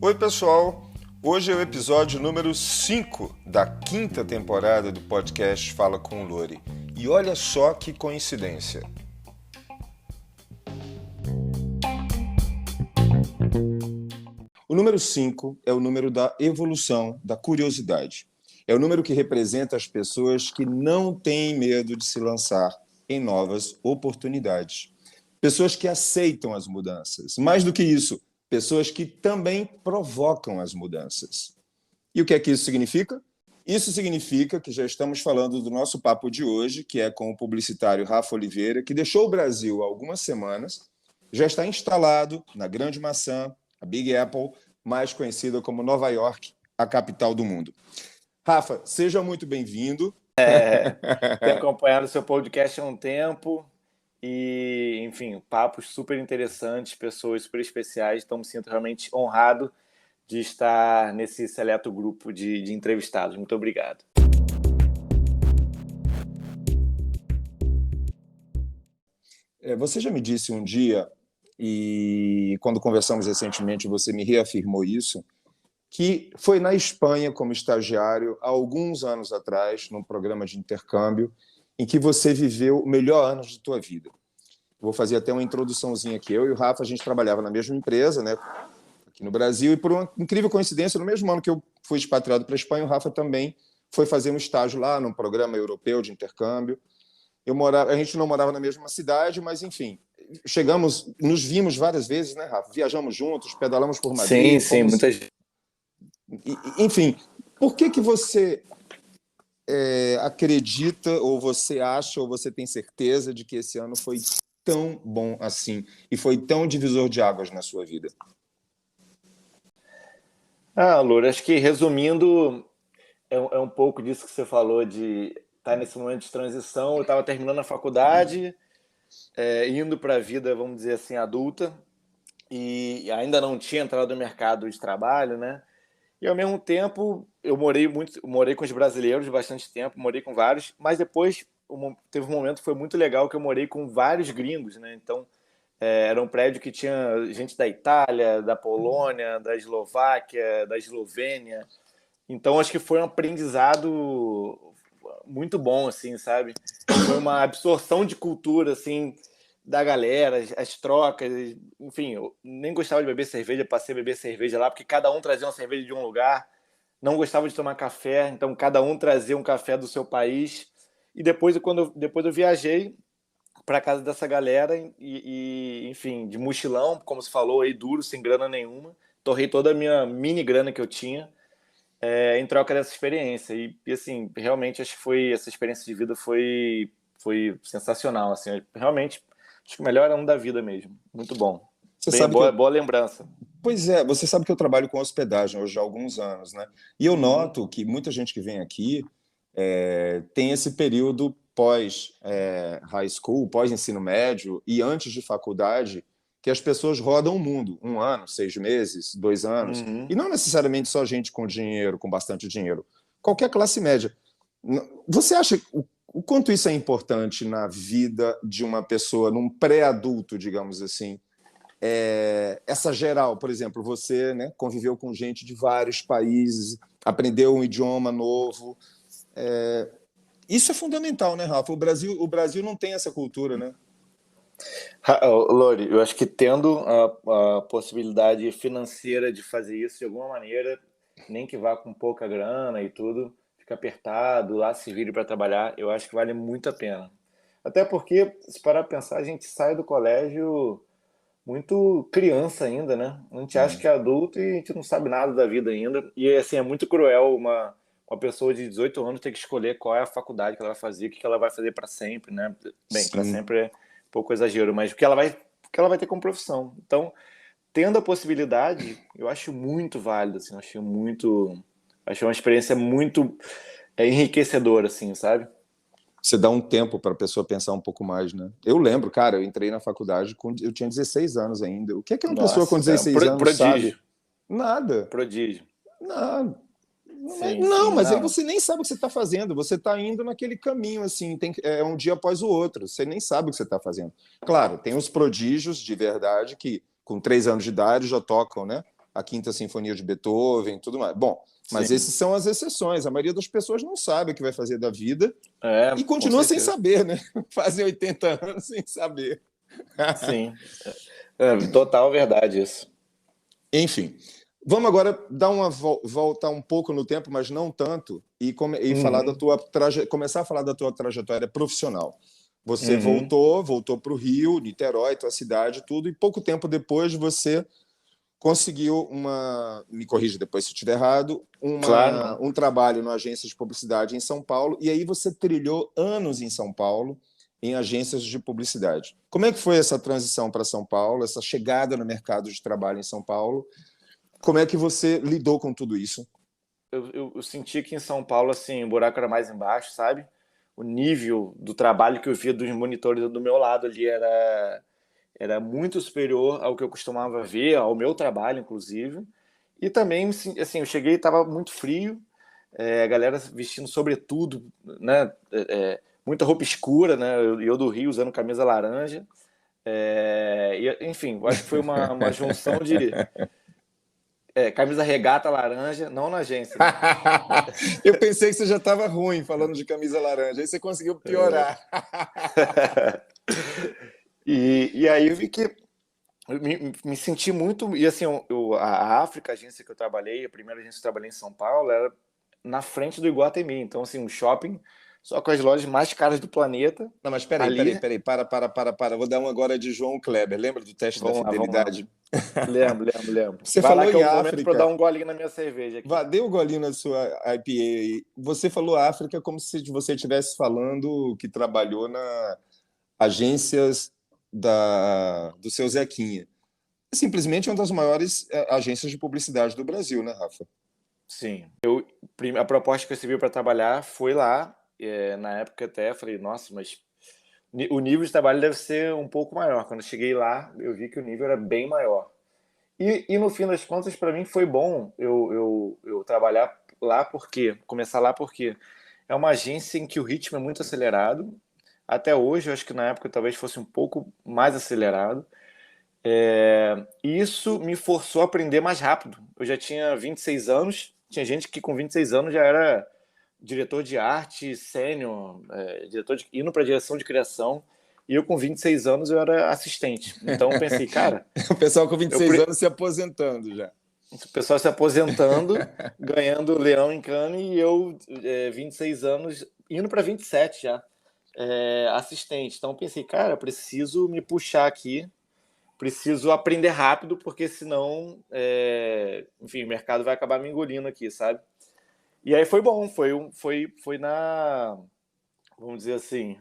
Oi, pessoal! Hoje é o episódio número 5 da 5ª temporada do podcast Fala com o Lori. E olha só que coincidência. O número 5 é o número da evolução, da curiosidade. É o número que representa as pessoas que não têm medo de se lançar em novas oportunidades. Pessoas que aceitam as mudanças. Mais do que isso, pessoas que também provocam as mudanças. E o que é que isso significa? Isso significa que já estamos falando do nosso papo de hoje, que é com o publicitário Rafa Oliveira, que deixou o Brasil há algumas semanas, já está instalado na Grande Maçã, a Big Apple, mais conhecida como Nova York, a capital do mundo. Rafa, seja muito bem-vindo. Tenho acompanhado o seu podcast há um tempo e, enfim, papos super interessantes, pessoas super especiais, então me sinto realmente honrado de estar nesse seleto grupo de entrevistados. Muito obrigado. Você já me disse um dia, e quando conversamos recentemente você me reafirmou isso, que foi na Espanha como estagiário, há alguns anos atrás, num programa de intercâmbio, em que você viveu o melhor ano de tua vida. Vou fazer até uma introduçãozinha aqui. Eu e o Rafa, a gente trabalhava na mesma empresa, né, aqui no Brasil, e por uma incrível coincidência, no mesmo ano que eu fui expatriado para a Espanha, o Rafa também foi fazer um estágio lá, num programa europeu de intercâmbio. A gente não morava na mesma cidade, mas, enfim, nos vimos várias vezes, né, Rafa? Viajamos juntos, pedalamos por Madrid. Sim, muitas vezes. Enfim, por que você acredita, ou você acha, ou você tem certeza de que esse ano foi tão bom assim e foi tão divisor de águas na sua vida? Loura, acho que resumindo, é um pouco disso que você falou, de estar nesse momento de transição. Eu estava terminando a faculdade, indo para a vida, vamos dizer assim, adulta, e ainda não tinha entrado no mercado de trabalho, né? E, ao mesmo tempo, eu morei com os brasileiros bastante tempo, morei com vários, mas depois teve um momento que foi muito legal, que eu morei com vários gringos, né? Então, era um prédio que tinha gente da Itália, da Polônia, da Eslováquia, da Eslovênia. Então, acho que foi um aprendizado muito bom, assim, sabe? Foi uma absorção de cultura, assim, da galera, as trocas, enfim, eu nem gostava de beber cerveja, passei a beber cerveja lá, porque cada um trazia uma cerveja de um lugar, não gostava de tomar café, então cada um trazia um café do seu país, e depois eu viajei para casa dessa galera enfim, de mochilão, como se falou aí, duro, sem grana nenhuma, torrei toda a minha mini grana que eu tinha, em troca dessa experiência, e assim, realmente acho que essa experiência de vida foi sensacional, assim, realmente. Acho que o melhor ano da vida mesmo. Muito bom. Boa lembrança. Pois é, você sabe que eu trabalho com hospedagem hoje há alguns anos, né? E eu noto que muita gente que vem aqui tem esse período pós-high school, pós-ensino médio e antes de faculdade, que as pessoas rodam o mundo. 1 ano, 6 meses, 2 anos. E não necessariamente só gente com dinheiro, com bastante dinheiro. Qualquer classe média. Você acha o quanto isso é importante na vida de uma pessoa, num pré-adulto, digamos assim? Essa geral, por exemplo, você, né, conviveu com gente de vários países, aprendeu um idioma novo. Isso é fundamental, né, Rafa? O Brasil não tem essa cultura, né? Lori, eu acho que tendo a possibilidade financeira de fazer isso de alguma maneira, nem que vá com pouca grana e tudo, fica apertado, lá se vire para trabalhar, eu acho que vale muito a pena. Até porque, se parar para pensar, a gente sai do colégio muito criança ainda, né? A gente acha que é adulto e a gente não sabe nada da vida ainda. E, assim, é muito cruel uma pessoa de 18 anos ter que escolher qual é a faculdade que ela vai fazer, o que ela vai fazer para sempre, né? Bem, para sempre é um pouco exagero, mas o que ela vai ter como profissão. Então, tendo a possibilidade, eu acho muito válido, assim, acho uma experiência muito enriquecedora, assim, sabe? Você dá um tempo para a pessoa pensar um pouco mais, né? Eu lembro, cara, eu entrei na faculdade, eu tinha 16 anos ainda. O que é uma pessoa com 16 anos prodígio. sabe? Nada. Prodígio. Nada. Sim, Não, sim, mas aí não. você nem sabe o que você está fazendo, você está indo naquele caminho, assim, é um dia após o outro, você nem sabe o que você está fazendo. Claro, tem os prodígios de verdade que, com 3 anos de idade, já tocam, né? A Quinta Sinfonia de Beethoven, tudo mais. Bom, mas Sim, esses são as exceções. A maioria das pessoas não sabe o que vai fazer da vida e com continua sem certeza. saber, né? Fazem 80 anos sem saber. Sim, total verdade isso. Enfim, vamos agora dar uma voltar um pouco no tempo, mas não tanto, e falar da Uhum, tua começar a falar da tua trajetória profissional. Você uhum, voltou para o Rio, Niterói, tua cidade, tudo, e pouco tempo depois você conseguiu me corrija depois se eu estiver errado, claro, não. um trabalho numa agência de publicidade em São Paulo, e aí você trilhou anos em São Paulo, em agências de publicidade. Como é que foi essa transição para São Paulo, essa chegada no mercado de trabalho em São Paulo? Como é que você lidou com tudo isso? Eu senti que em São Paulo, assim, o buraco era mais embaixo, sabe? O nível do trabalho que eu via dos monitores do meu lado ali era muito superior ao que eu costumava ver, ao meu trabalho, inclusive. E também, assim, eu cheguei e estava muito frio, a galera vestindo sobretudo, né? Muita roupa escura, né? Eu do Rio usando camisa laranja. Enfim, eu acho que foi uma junção de camisa regata laranja, não na agência, né? Eu pensei que você já estava ruim falando de camisa laranja, aí você conseguiu piorar. E aí eu vi que eu me senti muito. E assim, a África, a agência que eu trabalhei, a primeira agência que eu trabalhei em São Paulo, era na frente do Iguatemi. Então, assim, um shopping só com as lojas mais caras do planeta. Não, mas Ali, para. Vou dar um agora de João Kleber. Lembra do teste da vamos lá, vamos lá. fidelidade? Lembro, lembro, lembro. Você Vai lá falou que é em o momento para eu dar África. um golinho na minha cerveja aqui. Dê um golinho na sua IPA aí. Você falou África como se você estivesse falando que trabalhou na agências do seu Zequinha. Simplesmente uma das maiores agências de publicidade do Brasil, né, Rafa? Sim. A proposta que eu recebi para trabalhar foi lá. Na época até falei, nossa, mas o nível de trabalho deve ser um pouco maior. Quando eu cheguei lá, eu vi que o nível era bem maior. E no fim das contas, para mim foi bom eu trabalhar lá, porque começar lá, porque é uma agência em que o ritmo é muito acelerado. Até hoje, eu acho que na época talvez fosse um pouco mais acelerado. E isso me forçou a aprender mais rápido. Eu já tinha 26 anos, tinha gente que com 26 anos já era diretor de arte, sênior, indo para direção de criação, e eu com 26 anos eu era assistente. Então eu pensei, cara, O pessoal com eu, 26 anos se aposentando já. o pessoal se aposentando, ganhando leão em Cannes, e eu, 26 anos, indo para 27 já, assistente. Então pensei, cara, preciso me puxar aqui, preciso aprender rápido, porque senão, enfim, o mercado vai acabar me engolindo aqui, sabe? E aí foi bom, foi vamos dizer assim,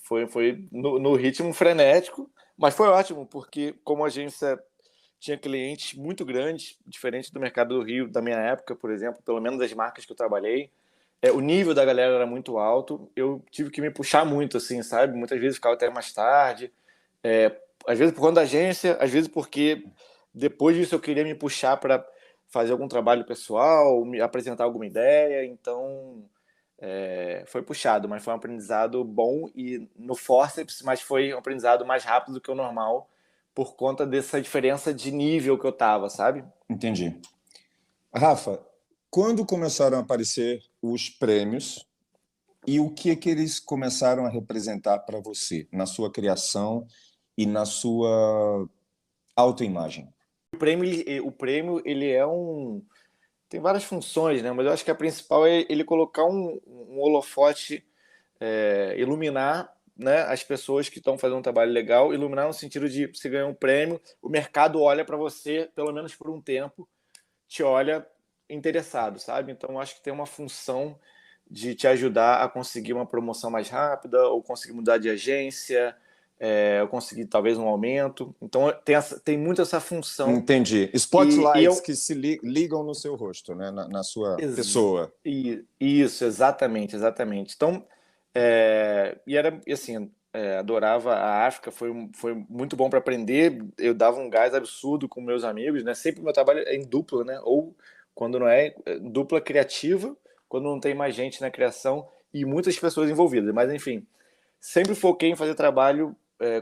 foi no ritmo frenético, mas foi ótimo, porque como a agência tinha clientes muito grandes, diferente do mercado do Rio da minha época, por exemplo, pelo menos das marcas que eu trabalhei, o nível da galera era muito alto, eu tive que me puxar muito, assim, sabe? Muitas vezes ficava até mais tarde, às vezes por conta da agência, às vezes porque depois disso eu queria me puxar para fazer algum trabalho pessoal, me apresentar alguma ideia, então foi puxado, mas foi um aprendizado bom e no forceps, mas foi um aprendizado mais rápido do que o normal por conta dessa diferença de nível que eu tava, sabe? Entendi. Rafa, quando começaram a aparecer os prêmios e o que eles começaram a representar para você na sua criação e na sua autoimagem? O prêmio ele tem várias funções, né? Mas eu acho que a principal é ele colocar um holofote, iluminar, né, as pessoas que estão fazendo um trabalho legal, iluminar no sentido de você ganhar um prêmio, o mercado olha para você, pelo menos por um tempo, te olha interessado, sabe? Então, eu acho que tem uma função de te ajudar a conseguir uma promoção mais rápida, ou conseguir mudar de agência, ou conseguir talvez um aumento. Então, tem muito essa função. Entendi. E Spotlights eu. que se ligam no seu rosto, né? Na sua ex- pessoa. Isso, exatamente, exatamente. Então, e era e assim, adorava a África, foi muito bom para aprender. Eu dava um gás absurdo com meus amigos, né? Sempre o meu trabalho é em dupla, né? Ou Quando não é dupla criativa, quando não tem mais gente na criação e muitas pessoas envolvidas. Mas, enfim, sempre foquei em fazer trabalho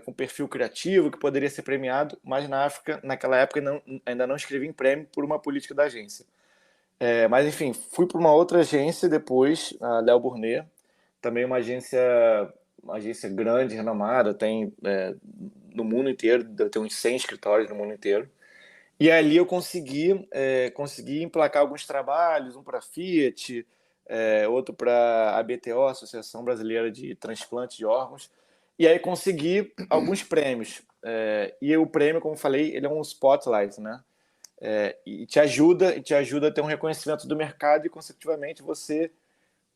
com perfil criativo, que poderia ser premiado, mas na África, naquela época, ainda não escrevi em prêmio por uma política da agência. Mas, enfim, fui para uma outra agência depois, a Léo Burnet, também uma agência grande, renomada, tem no mundo inteiro, tem uns 100 escritórios no mundo inteiro. E ali eu consegui emplacar alguns trabalhos, um para Fiat, outro para a ABTO, Associação Brasileira de Transplante de Órgãos, e aí consegui alguns prêmios. E o prêmio, como falei, ele é um spotlight, né? E te ajuda a ter um reconhecimento do mercado e, consecutivamente, você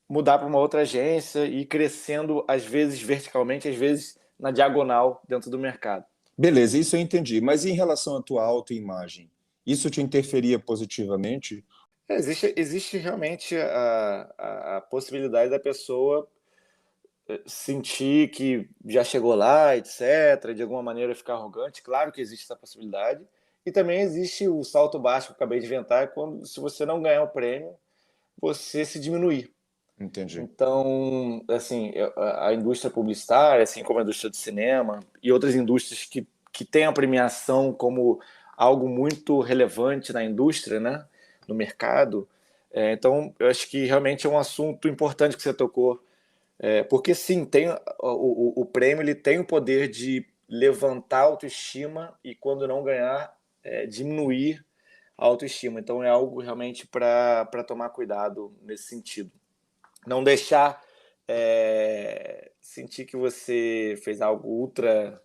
mudar para uma outra agência e ir crescendo, às vezes verticalmente, às vezes na diagonal dentro do mercado. Beleza, isso eu entendi. Mas em relação à tua autoimagem, isso te interferia positivamente? Existe realmente a possibilidade da pessoa sentir que já chegou lá, etc., de alguma maneira ficar arrogante. Claro que existe essa possibilidade. E também existe o salto baixo que eu acabei de inventar, quando, se você não ganhar o prêmio, você se diminuir. Entendi. Então, assim, a indústria publicitária, assim como a indústria do cinema e outras indústrias que têm a premiação como algo muito relevante na indústria, né, no mercado. Então, eu acho que realmente é um assunto importante que você tocou, porque sim, tem o prêmio, ele tem o poder de levantar a autoestima e, quando não ganhar, diminuir a autoestima. Então, é algo realmente para tomar cuidado nesse sentido. Não deixar sentir que você fez algo ultra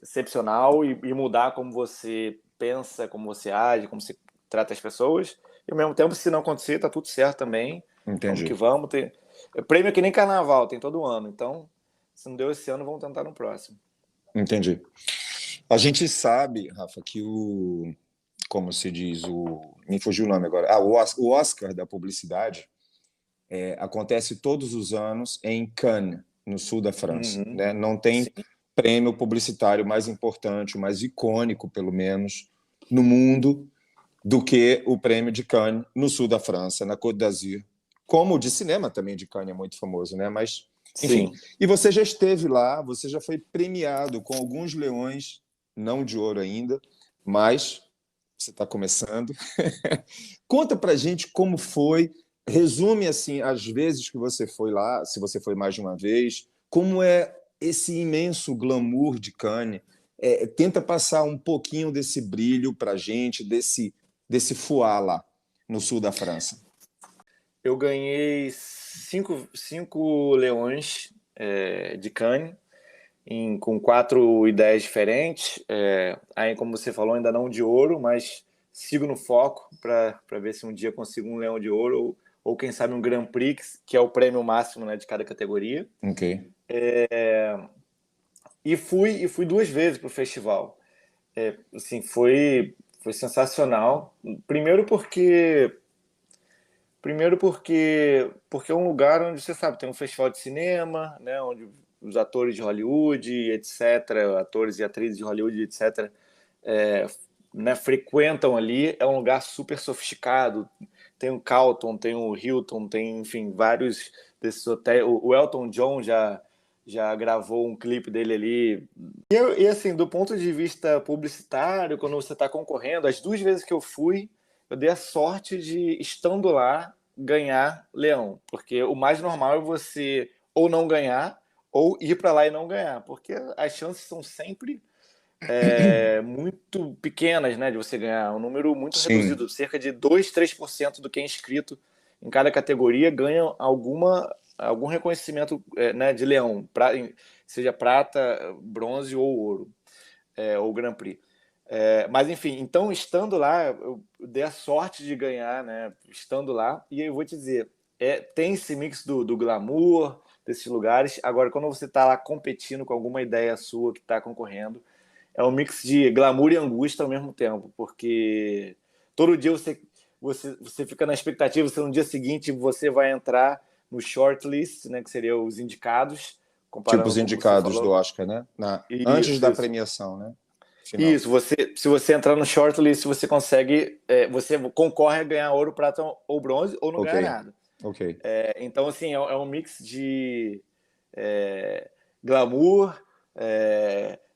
excepcional e mudar como você pensa, como você age, como você trata as pessoas. E, ao mesmo tempo, se não acontecer, tá tudo certo também. Vamos que Entendi. vamos. Prêmio é que nem carnaval, tem todo ano. Então, se não deu esse ano, vamos tentar no próximo. Entendi. A gente sabe, Rafa, que como se diz, me fugiu o nome agora, o Oscar da publicidade acontece todos os anos em Cannes, no sul da França. Uhum. Né? Não tem Sim. prêmio publicitário mais importante, mais icônico, pelo menos, no mundo, do que o prêmio de Cannes, no sul da França, na Côte d'Azur. Como o de cinema também de Cannes é muito famoso, né? Mas, enfim. Sim. E você já esteve lá, você já foi premiado com alguns leões, não de ouro ainda, mas você está começando. Conta pra gente como foi, resume assim as vezes que você foi lá, se você foi mais de uma vez, como é esse imenso glamour de Cannes. Tenta passar um pouquinho desse brilho pra gente, desse foie lá no sul da França. Eu ganhei cinco leões de Cannes, com 4 ideias diferentes. Aí, como você falou, ainda não de ouro, mas sigo no foco para ver se um dia consigo um leão de ouro ou quem sabe um Grand Prix, que é o prêmio máximo, né, de cada categoria. Ok. E fui 2 vezes para o festival. Assim, foi sensacional. Porque é um lugar onde, você sabe, tem um festival de cinema, né, onde os atores de Hollywood, etc., atores e atrizes de Hollywood, etc., né, frequentam ali. É um lugar super sofisticado. Tem o Carlton, tem o Hilton, tem, enfim, vários desses hotéis. O Elton John já gravou um clipe dele ali. E assim, do ponto de vista publicitário, quando você está concorrendo, as 2 vezes que eu fui, eu dei a sorte de, estando lá, ganhar leão. Porque o mais normal é você ou não ganhar, ou ir para lá e não ganhar. Porque as chances são sempre muito pequenas, né, de você ganhar. Um número muito Sim. reduzido. Cerca de 2, 3% do que é inscrito em cada categoria ganha algum reconhecimento, né, de leão. Seja prata, bronze ou ouro. Ou Grand Prix. Mas, enfim, então, estando lá, eu dei a sorte de ganhar, né? Estando lá, e eu vou te dizer, tem esse mix do glamour desses lugares. Agora, quando você está lá competindo com alguma ideia sua que está concorrendo, é um mix de glamour e angústia ao mesmo tempo, porque todo dia você fica na expectativa se no dia seguinte você vai entrar no shortlist, né? Que seria os indicados, Tipo comparando os como você indicados do falou. Oscar, né? Antes da Isso. premiação, né? final. Isso, se você entrar no shortlist, você consegue, você concorre a ganhar ouro, prata ou bronze, ou não Ok, ganhar nada. ok. Então, assim, é um mix de glamour,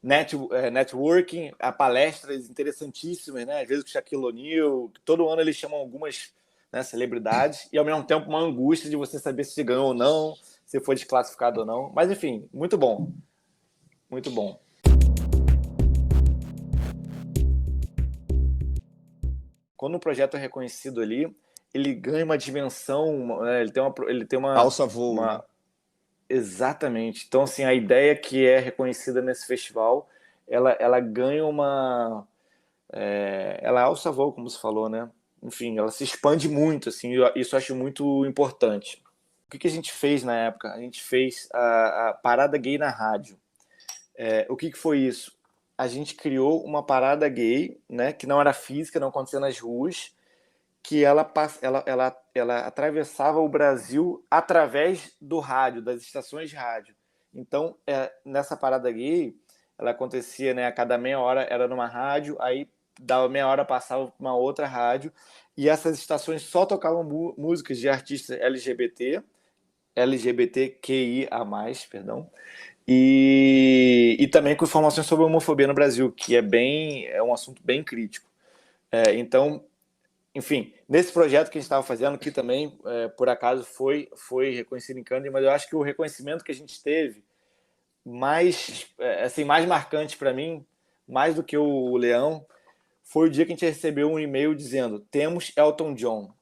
networking, a palestras interessantíssimas, né? Às vezes com Shaquille O'Neal, todo ano eles chamam algumas, né, celebridades, e ao mesmo tempo uma angústia de você saber se ganhou ou não, se foi desclassificado ou não. Mas, enfim, muito bom. Muito bom. Quando o projeto é reconhecido ali, ele ganha uma dimensão, né? Ele tem Alça voo, né? Exatamente. Então, assim, a ideia que é reconhecida nesse festival, ela ganha uma... ela alça voo, como você falou, né? Enfim, ela se expande muito, assim, isso eu acho muito importante. O que a gente fez na época? A gente fez a Parada Gay na rádio. O que foi isso? A gente criou uma parada gay, né, que não era física, não acontecia nas ruas, que ela atravessava o Brasil através do rádio, das estações de rádio. Então, nessa parada gay, ela acontecia, né, a cada meia hora era numa rádio, aí dava meia hora passava para uma outra rádio, e essas estações só tocavam músicas de artistas LGBTQIA+, perdão, e também com informações sobre a homofobia no Brasil, que é um assunto bem crítico. Então, enfim, nesse projeto que a gente estava fazendo, que também, por acaso, foi reconhecido em Cannes, mas eu acho que o reconhecimento que a gente teve mais marcante para mim, mais do que o Leão, foi o dia que a gente recebeu um e-mail dizendo: temos Elton John. Ah,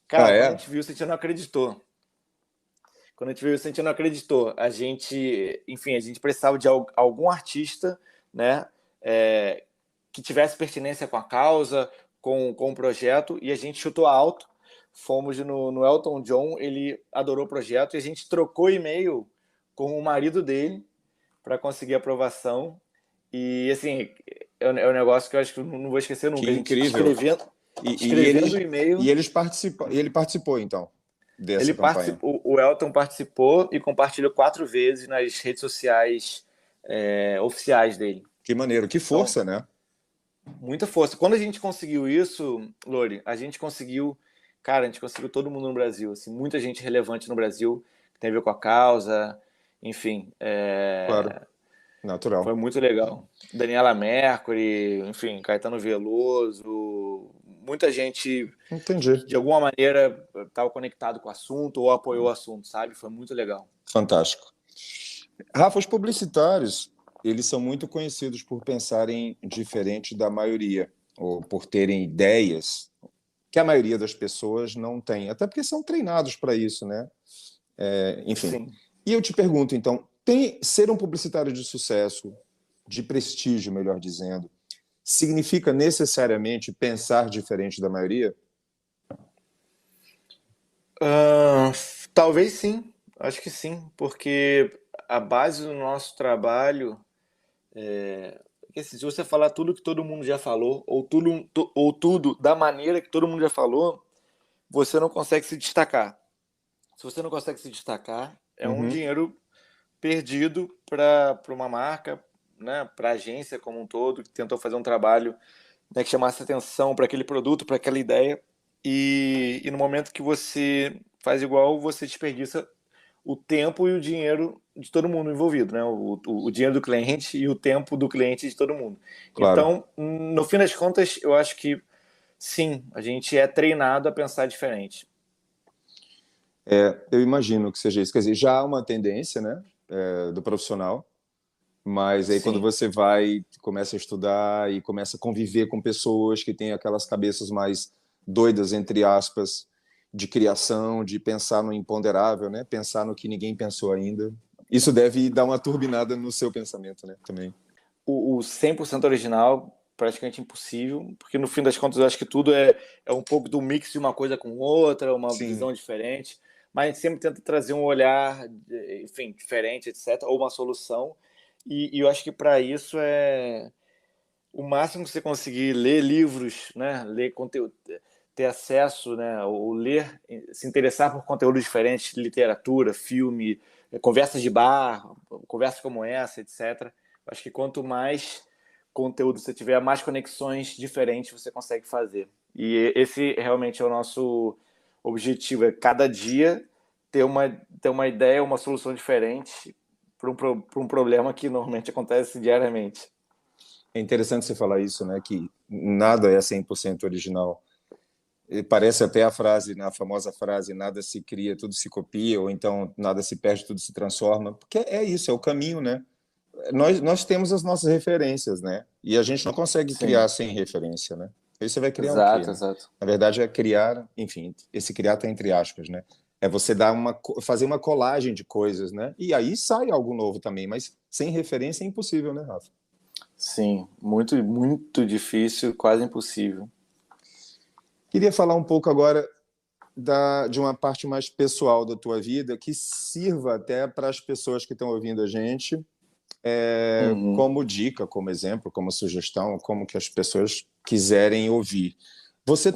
Cara, quando a é? gente viu isso, a gente não acreditou. Quando a gente viu isso, a gente não acreditou. Enfim, a gente precisava de algum artista, né, que tivesse pertinência com a causa, com o projeto, e a gente chutou alto. Fomos no Elton John, ele adorou o projeto, e a gente trocou e-mail com o marido dele para conseguir aprovação. E, assim, é um negócio que eu acho que eu não vou esquecer Que nunca. A gente incrível. escrevendo o e-mail. Ele participou, então, dessa Ele campanha. participou, o Elton participou e compartilhou 4 vezes nas redes sociais oficiais dele. Que maneiro, que Então, força, né? muita força. Quando a gente conseguiu isso, Lori, a gente conseguiu todo mundo no Brasil, assim, muita gente relevante no Brasil que tem a ver com a causa, enfim, Claro, foi natural. muito legal. Daniela Mercury, enfim, Caetano Veloso, muita gente que Entendi. de alguma maneira estava conectado com o assunto ou apoiou o assunto, sabe? Foi muito legal. Fantástico. Rafa, os publicitários, eles são muito conhecidos por pensarem diferente da maioria, ou por terem ideias que a maioria das pessoas não tem, até porque são treinados para isso, né? Enfim. Sim. E eu te pergunto, então, ser um publicitário de sucesso, de prestígio, melhor dizendo, significa necessariamente pensar diferente da maioria? Talvez sim, acho que sim, porque a base do nosso trabalho que, assim, se você falar tudo que todo mundo já falou, ou tudo da maneira que todo mundo já falou, você não consegue se destacar. Se você não consegue se destacar, é um Uhum, dinheiro perdido para uma marca, né, para a agência como um todo, que tentou fazer um trabalho, né, que chamasse atenção para aquele produto, para aquela ideia, e no momento que você faz igual, você desperdiça o tempo e o dinheiro de todo mundo envolvido, né? O dinheiro do cliente e o tempo do cliente de todo mundo. claro. Então, no fim das contas, eu acho que sim, a gente é treinado a pensar diferente. Eu imagino que seja isso. Quer dizer, já há uma tendência, né, do profissional, mas aí quando Sim. você vai, começa a estudar e começa a conviver com pessoas que têm aquelas cabeças mais doidas, entre aspas, de criação, de pensar no imponderável, né, pensar no que ninguém pensou ainda. Isso deve dar uma turbinada no seu pensamento, né, também. O 100% original, praticamente impossível, porque no fim das contas eu acho que tudo é um pouco do mix de uma coisa com outra, uma Sim, visão diferente, mas a gente sempre tenta trazer um olhar, enfim, diferente, etc., ou uma solução, e eu acho que para isso o máximo que você conseguir ler livros, né, ler conteúdo, ter acesso, né, ou ler, se interessar por conteúdos diferentes, literatura, filme, conversas de bar, conversas como essa, etc. Acho que quanto mais conteúdo você tiver, mais conexões diferentes você consegue fazer. E esse realmente é o nosso objetivo, é cada dia ter uma ideia, uma solução diferente para um problema que normalmente acontece diariamente. É interessante você falar isso, né? Que nada é 100% original. E parece até a famosa frase, nada se cria, tudo se copia, ou então nada se perde, tudo se transforma, porque é isso, é o caminho, né? Nós temos as nossas referências, né? E a gente não consegue criar sem referência, né? Aí você vai criar o quê, Exato, né? exato. Na verdade, é criar, enfim, esse criar tá entre aspas, né? É você fazer uma colagem de coisas, né? E aí sai algo novo também, mas sem referência é impossível, né, Rafa? Sim, muito, muito difícil, quase impossível. Queria falar um pouco agora de uma parte mais pessoal da tua vida, que sirva até para as pessoas que estão ouvindo a gente, como dica, como exemplo, como sugestão, como que as pessoas quiserem ouvir. Você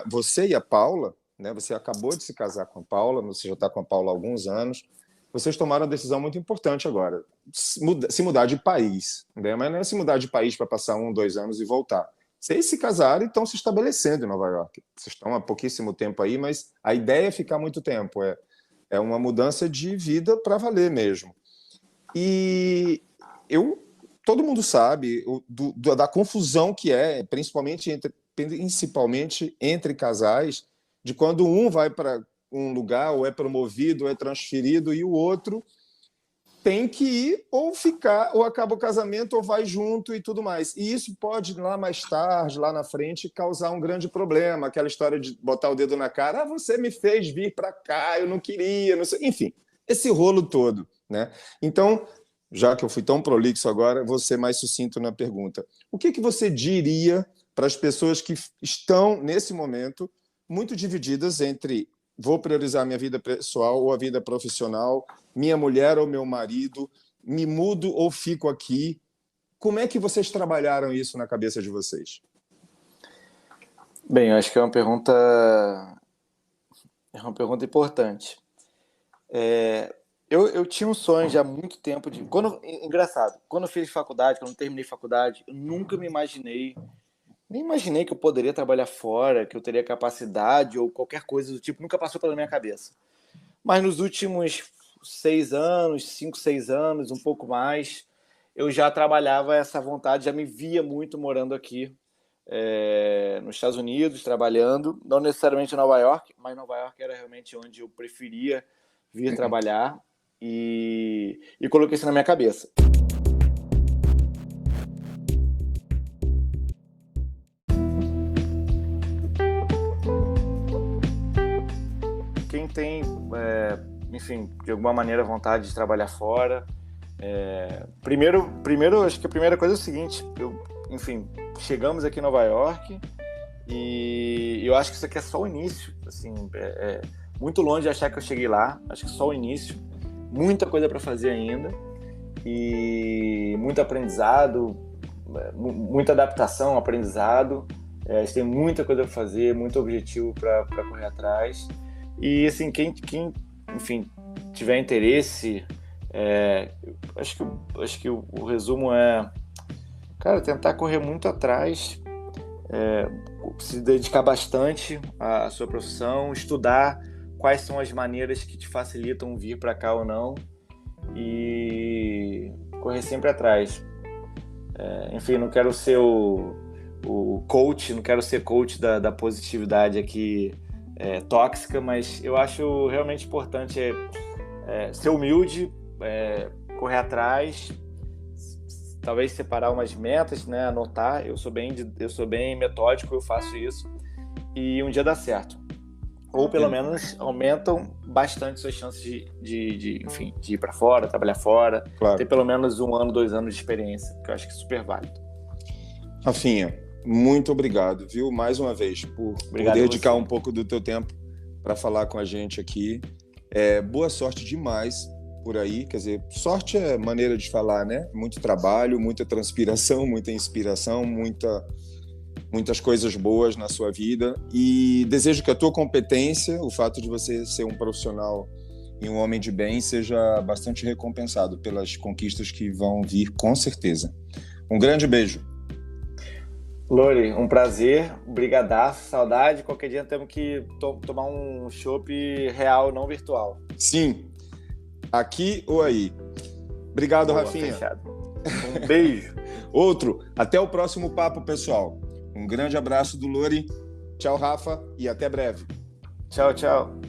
você e a Paula, né? Você acabou de se casar com a Paula, você já está com a Paula há alguns anos. Vocês tomaram uma decisão muito importante agora, se mudar de país, né? Mas não é se mudar de país para passar 2 anos e voltar. Vocês se casaram e estão se estabelecendo em Nova York. Vocês estão há pouquíssimo tempo aí, mas a ideia é ficar muito tempo. É uma mudança de vida para valer mesmo. E todo mundo sabe da confusão que é, principalmente entre casais, de quando um vai para um lugar, ou é promovido, ou é transferido, e o outro tem que ir, ou ficar, ou acaba o casamento, ou vai junto e tudo mais. E isso pode, lá mais tarde, lá na frente, causar um grande problema. Aquela história de botar o dedo na cara, você me fez vir para cá, eu não queria, não sei. Enfim, esse rolo todo, né? Então, já que eu fui tão prolixo agora, vou ser mais sucinto na pergunta. O que você diria para as pessoas que estão, nesse momento, muito divididas entre vou priorizar minha vida pessoal ou a vida profissional, minha mulher ou meu marido, me mudo ou fico aqui? Como é que vocês trabalharam isso na cabeça de vocês? Bem, eu acho que é uma pergunta importante. Eu tinha um sonho já há muito tempo engraçado, quando eu fiz faculdade, quando eu terminei faculdade, eu nunca me imaginei, nem imaginei que eu poderia trabalhar fora, que eu teria capacidade ou qualquer coisa do tipo, nunca passou pela minha cabeça. Mas nos últimos 6 anos, 5, 6 anos, um pouco mais, eu já trabalhava essa vontade, já me via muito morando aqui nos Estados Unidos, trabalhando, não necessariamente em Nova York, mas Nova York era realmente onde eu preferia vir trabalhar e coloquei isso na minha cabeça. Quem tem, enfim, de alguma maneira vontade de trabalhar fora, primeiro, acho que a primeira coisa é o seguinte, enfim, chegamos aqui em Nova York e eu acho que isso aqui é só o início, assim, muito longe de achar que eu cheguei lá, acho que só o início, muita coisa para fazer ainda e muito aprendizado, muita adaptação, aprendizado, a gente tem muita coisa para fazer, muito objetivo para correr atrás e assim, quem enfim, tiver interesse, acho que o resumo é, cara, tentar correr muito atrás, se dedicar bastante à sua profissão, estudar quais são as maneiras que te facilitam vir para cá ou não e correr sempre atrás. Enfim, não quero ser o coach, não quero ser coach da positividade aqui tóxica, mas eu acho realmente importante ser humilde, correr atrás, talvez separar umas metas, né, anotar. Eu sou bem metódico, eu faço isso e um dia dá certo. Ou pelo menos aumentam bastante suas chances de ir para fora, trabalhar fora, claro. Ter pelo menos 1 ano, 2 anos de experiência, que eu acho que é super válido. Rafinha, muito obrigado, viu, mais uma vez, por dedicar um pouco do teu tempo para falar com a gente aqui. Boa sorte demais por aí, quer dizer, sorte é maneira de falar, né? Muito trabalho, muita transpiração, muita inspiração, muitas coisas boas na sua vida e desejo que a tua competência, o fato de você ser um profissional e um homem de bem, seja bastante recompensado pelas conquistas que vão vir, com certeza. Um grande beijo. Lori, um prazer, brigadaço, saudade. Qualquer dia temos que tomar um chopp real, não virtual. Sim, aqui ou aí. Obrigado, Boa, Rafinha. Fechado. Um beijo. Outro. Até o próximo papo, pessoal. Um grande abraço do Lori. Tchau, Rafa, e até breve. Tchau, tchau.